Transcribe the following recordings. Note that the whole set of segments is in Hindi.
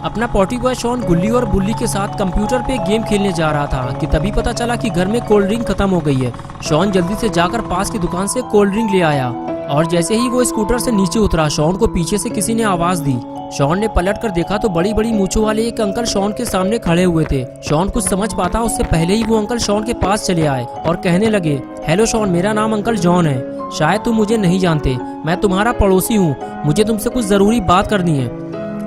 अपना पॉटी बॉय शॉन गुल्ली और बुल्ली के साथ कंप्यूटर पे गेम खेलने जा रहा था कि तभी पता चला कि घर में कोल्ड ड्रिंक खत्म हो गई है। शॉन जल्दी से जाकर पास की दुकान से कोल्ड ड्रिंक ले आया और जैसे ही वो स्कूटर से नीचे उतरा, शॉन को पीछे से किसी ने आवाज दी। शॉन ने पलट कर देखा तो बड़ी बड़ी मूंछों वाले एक अंकल शॉन के सामने खड़े हुए थे। शॉन कुछ समझ पाता उससे पहले ही वो अंकल शॉन के पास चले आए और कहने लगे, हेलो शॉन, मेरा नाम अंकल जॉन है। शायद तुम मुझे नहीं जानते, मैं तुम्हारा पड़ोसी हूँ। मुझे तुमसे कुछ जरूरी बात करनी है।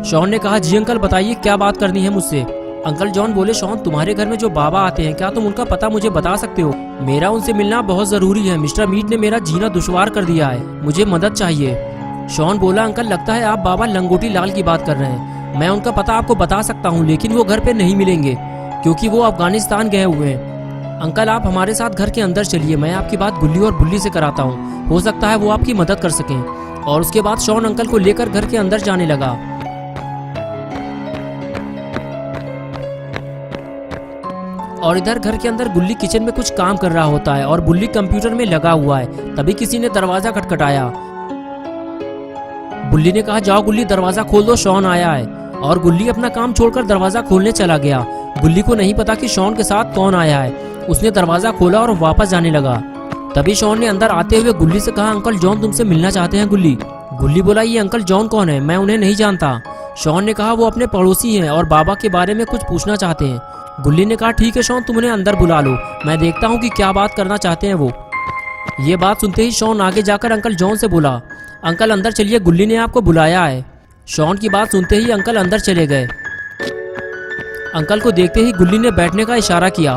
शॉन ने कहा, जी अंकल, बताइए क्या बात करनी है मुझसे। अंकल जॉन बोले, शॉन, तुम्हारे घर में जो बाबा आते हैं, क्या तुम उनका पता मुझे बता सकते हो? मेरा उनसे मिलना बहुत जरूरी है। मिस्टर मीट ने मेरा जीना दुश्वार कर दिया है, मुझे मदद चाहिए। शॉन बोला, अंकल, लगता है आप बाबा लंगोटी लाल की बात कर रहे हैं। मैं उनका पता आपको बता सकता हूँ, लेकिन वो घर पे नहीं मिलेंगे क्योंकि वो अफगानिस्तान गए हुए हैं। अंकल, आप हमारे साथ घर के अंदर चलिए, मैं आपकी बात गुल्ली और बुल्ली से कराता हूँ, हो सकता है वो आपकी मदद कर सकें। और उसके बाद शॉन अंकल को लेकर घर के अंदर जाने लगा। और इधर घर के अंदर गुल्ली किचन में कुछ काम कर रहा होता है और बुल्ली कंप्यूटर में लगा हुआ है। तभी किसी ने दरवाजा खटखटाया। बुल्ली ने कहा, जाओ गुल्ली, दरवाजा खोल दो, शॉन आया है। और गुल्ली अपना काम छोड़कर दरवाजा खोलने चला गया। गुल्ली को नहीं पता कि शॉन के साथ कौन आया है। उसने दरवाजा खोला और वापस जाने लगा। तभी शॉन ने अंदर आते हुए गुल्ली से कहा, अंकल जॉन तुमसे मिलना चाहते हैं। गुल्ली बोला, ये अंकल जॉन कौन है? मैं उन्हें नहीं जानता। शॉन ने कहा, वो अपने पड़ोसी हैं और बाबा के बारे में कुछ पूछना चाहते हैं। गुल्ली ने कहा, ठीक है शॉन, तुम उन्हें अंदर बुला लो, मैं देखता हूँ कि क्या बात करना चाहते हैं वो। ये बात सुनते ही शॉन आगे जाकर अंकल जॉन से बोला, अंकल अंदर चलिए, गुल्ली ने आपको बुलाया है। शॉन की बात सुनते ही अंकल अंदर चले गए। अंकल को देखते ही गुल्ली ने बैठने का इशारा किया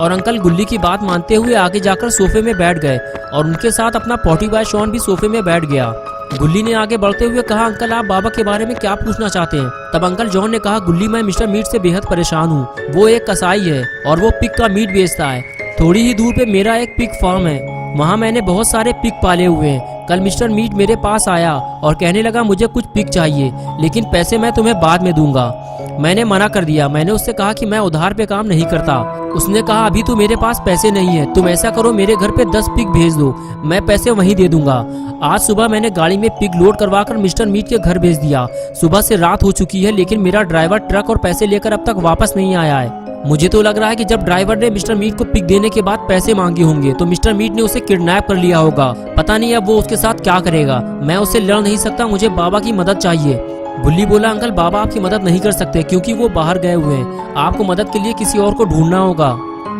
और अंकल गुल्ली की बात मानते हुए आगे जाकर सोफे में बैठ गए और उनके साथ अपना पॉटी बॉय शॉन भी सोफे में बैठ गया। गुल्ली ने आगे बढ़ते हुए कहा, अंकल आप बाबा के बारे में क्या पूछना चाहते हैं? तब अंकल जॉन ने कहा, गुल्ली, मैं मिस्टर मीट से बेहद परेशान हूँ। वो एक कसाई है और वो पिग का मीट बेचता है। थोड़ी ही दूर पे मेरा एक पिग फार्म है, वहाँ मैंने बहुत सारे पिग पाले हुए हैं। कल मिस्टर मीट मेरे पास आया और कहने लगा, मुझे कुछ पिग चाहिए, लेकिन पैसे मैं तुम्हें बाद में दूंगा। मैंने मना कर दिया। मैंने उससे कहा कि मैं उधार पे काम नहीं करता। उसने कहा, अभी तो मेरे पास पैसे नहीं है, तुम ऐसा करो, मेरे घर पे 10 पिग भेज दो, मैं पैसे वहीं दे दूंगा। आज सुबह मैंने गाड़ी में पिग लोड करवाकर मिस्टर मीट के घर भेज दिया। सुबह से रात हो चुकी है, लेकिन मेरा ड्राइवर ट्रक और पैसे लेकर अब तक वापस नहीं आया है। मुझे तो लग रहा है कि जब ड्राइवर ने मिस्टर मीट को पिग देने के बाद पैसे मांगे होंगे तो मिस्टर मीट ने उसे किडनैप कर लिया होगा। पता नहीं अब वो उसके साथ क्या करेगा। मैं उससे लड़ नहीं सकता, मुझे बाबा की मदद चाहिए। गुल्ली बोला, अंकल बाबा आपकी मदद नहीं कर सकते क्योंकि वो बाहर गए हुए हैं। आपको मदद के लिए किसी और को ढूंढना होगा।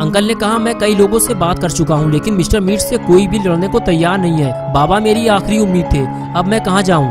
अंकल ने कहा, मैं कई लोगों से बात कर चुका हूँ, लेकिन मिस्टर मीट से कोई भी लड़ने को तैयार नहीं है। बाबा मेरी आखिरी उम्मीद थे, अब मैं कहाँ जाऊँ?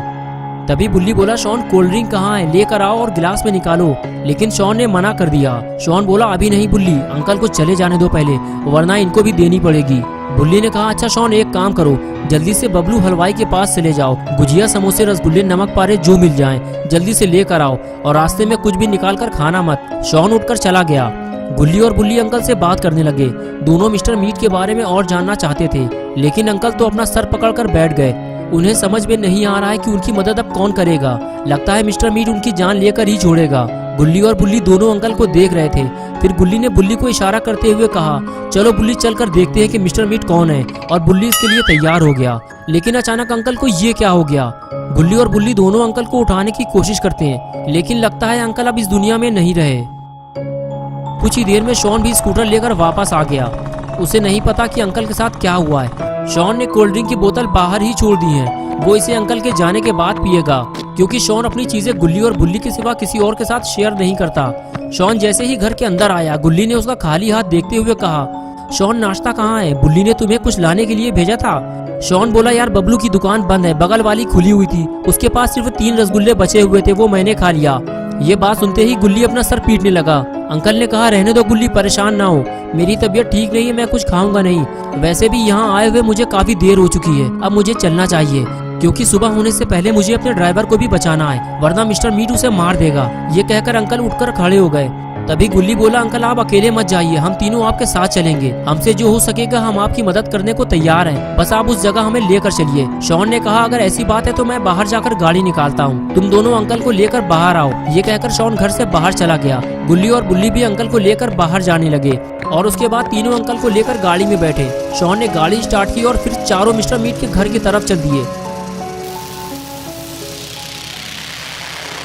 तभी बुल्ली बोला, शॉन कोल्ड ड्रिंक कहाँ है, लेकर आओ और गिलास में निकालो। लेकिन शॉन ने मना कर दिया। शॉन बोला, अभी नहीं बुल्ली, अंकल को चले जाने दो पहले, वरना इनको भी देनी पड़ेगी। बुल्ली ने कहा, अच्छा शॉन, एक काम करो, जल्दी से बबलू हलवाई के पास चले जाओ, गुजिया, समोसे, रसगुल्ले, नमक पारे जो मिल जाएं, जल्दी से लेकर आओ और रास्ते में कुछ भी निकाल कर खाना मत। शॉन उठकर चला गया। गुल्ली और बुल्ली अंकल से बात करने लगे। दोनों मिस्टर मीट के बारे में और जानना चाहते थे, लेकिन अंकल तो अपना सर पकड़कर बैठ गए। उन्हें समझ में नहीं आ रहा है कि उनकी मदद अब कौन करेगा। लगता है मिस्टर मीट उनकी जान लेकर ही छोड़ेगा। गुल्ली और बुल्ली दोनों अंकल को देख रहे थे। फिर गुल्ली ने बुल्ली को इशारा करते हुए कहा, चलो बुल्ली, चलकर देखते हैं कि मिस्टर मीट कौन है। और बुल्ली इसके लिए तैयार हो गया। लेकिन अचानक अंकल को ये क्या हो गया? गुल्ली और बुल्ली दोनों अंकल को उठाने की कोशिश करते हैं, लेकिन लगता है अंकल अब इस दुनिया में नहीं रहे। कुछ ही देर में शॉन भी स्कूटर लेकर वापस आ गया। उसे नहीं पता कि अंकल के साथ क्या हुआ है। शॉन ने कोल्ड ड्रिंक की बोतल बाहर ही छोड़ दी है। वो इसे अंकल के जाने के बाद पिएगा, क्योंकि शॉन अपनी चीजें गुल्ली और बुल्ली के सिवा किसी और के साथ शेयर नहीं करता। शॉन जैसे ही घर के अंदर आया, गुल्ली ने उसका खाली हाथ देखते हुए कहा, शॉन नाश्ता कहाँ है? बुल्ली ने तुम्हें कुछ लाने के लिए भेजा था। शॉन बोला, यार बबलू की दुकान बंद है, बगल वाली खुली हुई थी, उसके पास सिर्फ 3 रसगुल्ले बचे हुए थे, वो मैंने खा लिया। ये बात सुनते ही गुल्ली अपना सर पीटने लगा। अंकल ने कहा, रहने दो गुल्ली, परेशान ना हो, मेरी तबीयत ठीक नहीं है, मैं कुछ खाऊंगा नहीं। वैसे भी यहाँ आए हुए मुझे काफी देर हो चुकी है, अब मुझे चलना चाहिए, क्योंकि सुबह होने से पहले मुझे अपने ड्राइवर को भी बचाना है, वरना मिस्टर मीट उसे मार देगा। ये कहकर अंकल उठकर खड़े हो गए। तभी गुल्ली बोला, अंकल आप अकेले मत जाइए, हम तीनों आपके साथ चलेंगे, हमसे जो हो सकेगा हम आपकी मदद करने को तैयार हैं, बस आप उस जगह हमें लेकर चलिए। शॉन ने कहा, अगर ऐसी बात है तो मैं बाहर जाकर गाड़ी निकालता हूँ, तुम दोनों अंकल को लेकर बाहर आओ। ये कहकर शॉन घर से बाहर चला गया। गुल्ली और बुल्ली भी अंकल को लेकर बाहर जाने लगे और उसके बाद तीनों अंकल को लेकर गाड़ी में बैठे। शॉन ने गाड़ी स्टार्ट की और फिर चारों मिस्टर मीट के घर की तरफ चल दिए।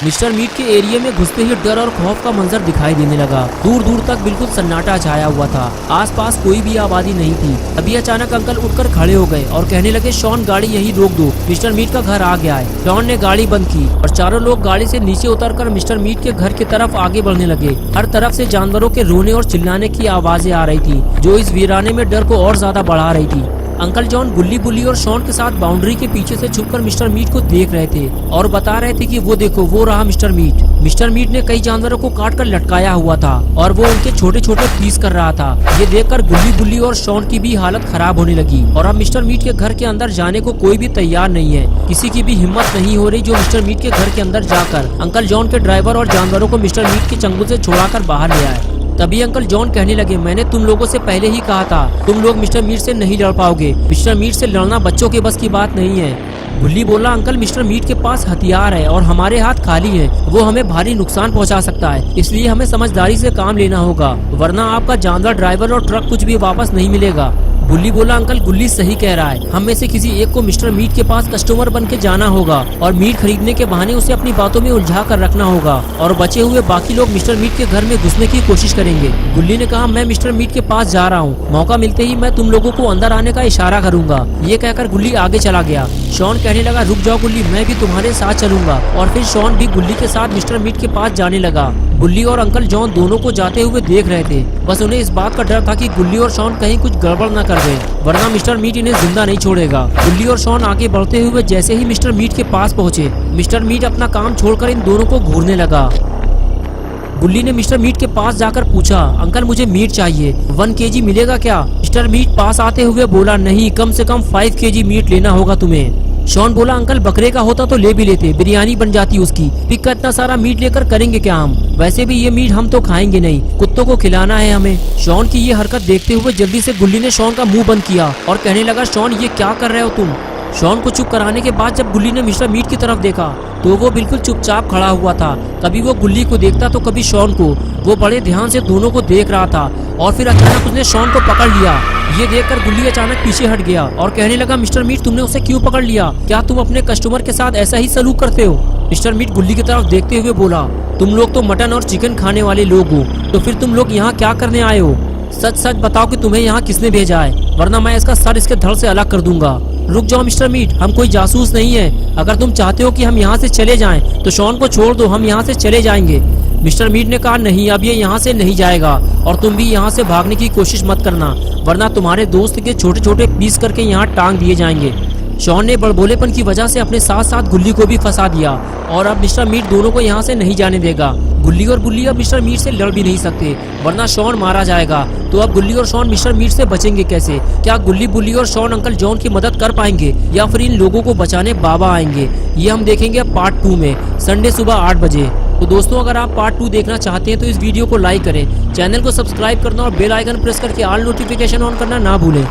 मिस्टर मीट के एरिया में घुसते ही डर और खौफ का मंजर दिखाई देने लगा। दूर दूर तक बिल्कुल सन्नाटा छाया हुआ था, आसपास कोई भी आबादी नहीं थी। अभी अचानक अंकल उठकर खड़े हो गए और कहने लगे, शॉन गाड़ी यहीं रोक दो, मिस्टर मीट का घर आ गया है। शॉन ने गाड़ी बंद की और चारों लोग गाड़ी से नीचे उतरकर मिस्टर मीट के घर की तरफ आगे बढ़ने लगे। हर तरफ से जानवरों के रोने और चिल्लाने की आवाजें आ रही थी, जो इस वीराने में डर को और ज्यादा बढ़ा रही थी। अंकल जॉन गुल्ली बुल्ली और शॉन के साथ बाउंड्री के पीछे से छुपकर मिस्टर मीट को देख रहे थे और बता रहे थे कि वो देखो, वो रहा मिस्टर मीट। मिस्टर मीट ने कई जानवरों को काट कर लटकाया हुआ था और वो उनके छोटे छोटे पीस कर रहा था। ये देखकर गुल्ली बुल्ली और शॉन की भी हालत खराब होने लगी और अब मिस्टर मीट के घर के अंदर जाने को कोई भी तैयार नहीं है। किसी की भी हिम्मत नहीं हो रही जो मिस्टर मीट के घर के अंदर जाकर अंकल जॉन के ड्राइवर और जानवरों को मिस्टर मीट के चंगुल से छुड़ाकर बाहर ले आए। तभी अंकल जॉन कहने लगे, मैंने तुम लोगों से पहले ही कहा था, तुम लोग मिस्टर मीट से नहीं लड़ पाओगे। मिस्टर मीट से लड़ना बच्चों के बस की बात नहीं है। गुल्ली बोला, अंकल मिस्टर मीट के पास हथियार है और हमारे हाथ खाली हैं। वो हमें भारी नुकसान पहुंचा सकता है, इसलिए हमें समझदारी से काम लेना होगा, वरना आपका जानवर, ड्राइवर और ट्रक कुछ भी वापस नहीं मिलेगा। गुल्ली बोला, अंकल गुल्ली सही कह रहा है, हम में से किसी एक को मिस्टर मीट के पास कस्टमर बन के जाना होगा और मीट खरीदने के बहाने उसे अपनी बातों में उलझा कर रखना होगा और बचे हुए बाकी लोग मिस्टर मीट के घर में घुसने की कोशिश करेंगे। गुल्ली ने कहा, मैं मिस्टर मीट के पास जा रहा हूँ, मौका मिलते ही मैं तुम लोगों को अंदर आने का इशारा करूंगा। ये कहकर गुल्ली आगे चला गया। शॉन कहने लगा, रुक जाओ गुल्ली, मैं भी तुम्हारे साथ चलूंगा। और फिर शॉन भी गुल्ली के साथ मिस्टर मीट के पास जाने लगा। गुल्ली और अंकल जॉन दोनों को जाते हुए देख रहे थे, बस उन्हें इस बात का डर था कि गुल्ली और शॉन कहीं कुछ गड़बड़ न कर दे, वरना मिस्टर मीट इन्हें जिंदा नहीं छोड़ेगा। गुल्ली और शॉन आगे बढ़ते हुए जैसे ही मिस्टर मीट के पास पहुंचे, मिस्टर मीट अपना काम छोड़कर इन दोनों को घूरने लगा। गुल्ली ने मिस्टर मीट के पास जाकर पूछा, अंकल मुझे मीट चाहिए, 1 केजी मिलेगा क्या? मिस्टर मीट पास आते हुए बोला, नहीं, कम से कम 5 केजी मीट लेना होगा तुम्हें। शॉन बोला, अंकल बकरे का होता तो ले भी लेते, बिरयानी बन जाती उसकी। पिक का इतना सारा मीट लेकर करेंगे क्या हम? वैसे भी ये मीट हम तो खाएंगे नहीं, कुत्तों को खिलाना है हमें। शॉन की ये हरकत देखते हुए जल्दी से गुल्ली ने शॉन का मुंह बंद किया और कहने लगा, शॉन ये क्या कर रहे हो तुम? शॉन को चुप कराने के बाद जब गुल्ली ने मिस्टर मीट की तरफ देखा तो वो बिल्कुल चुपचाप खड़ा हुआ था। कभी वो गुल्ली को देखता तो कभी शॉन को। वो बड़े ध्यान से दोनों को देख रहा था और फिर अचानक उसने शॉन को पकड़ लिया। ये देखकर गुल्ली अचानक पीछे हट गया और कहने लगा, मिस्टर मीट तुमने उसे क्यों पकड़ लिया? क्या तुम अपने कस्टमर के साथ ऐसा ही सलूक करते हो? मिस्टर मीट गुल्ली की तरफ देखते हुए बोला, तुम लोग तो मटन और चिकन खाने वाले लोग हो, तो फिर तुम लोग यहाँ क्या करने आए हो? सच सच बताओ कि तुम्हें यहाँ किसने भेजा है, वरना मैं इसका सर इसके धड़ से अलग कर दूंगा। रुक जाओ मिस्टर मीट, हम कोई जासूस नहीं है। अगर तुम चाहते हो कि हम यहाँ से चले जाएं, तो शॉन को छोड़ दो, हम यहाँ से चले जाएंगे। मिस्टर मीट ने कहा, नहीं, अब ये यहाँ से नहीं जाएगा और तुम भी यहाँ से भागने की कोशिश मत करना, वरना तुम्हारे दोस्त के छोटे छोटे पीस करके यहाँ टांग दिए जाएंगे। शॉन ने बड़बोलेपन की वजह से अपने साथ साथ गुल्ली को भी फंसा दिया और अब मिस्टर मीट दोनों को यहाँ से नहीं जाने देगा। गुल्ली और बुल्ली अब मिस्टर मीट से लड़ भी नहीं सकते, वरना शॉन मारा जाएगा। तो अब गुल्ली और शॉन मिस्टर मीट से बचेंगे कैसे? क्या गुल्ली बुल्ली और शॉन अंकल जॉन की मदद कर पाएंगे या फिर इन लोगों को बचाने बाबा आएंगे? ये हम देखेंगे पार्ट 2 में, संडे सुबह 8 बजे। तो दोस्तों, अगर आप पार्ट 2 देखना चाहते हैं तो इस वीडियो को लाइक करें, चैनल को सब्सक्राइब करना और बेल आइकन प्रेस करके ऑल नोटिफिकेशन ऑन करना ना भूलें।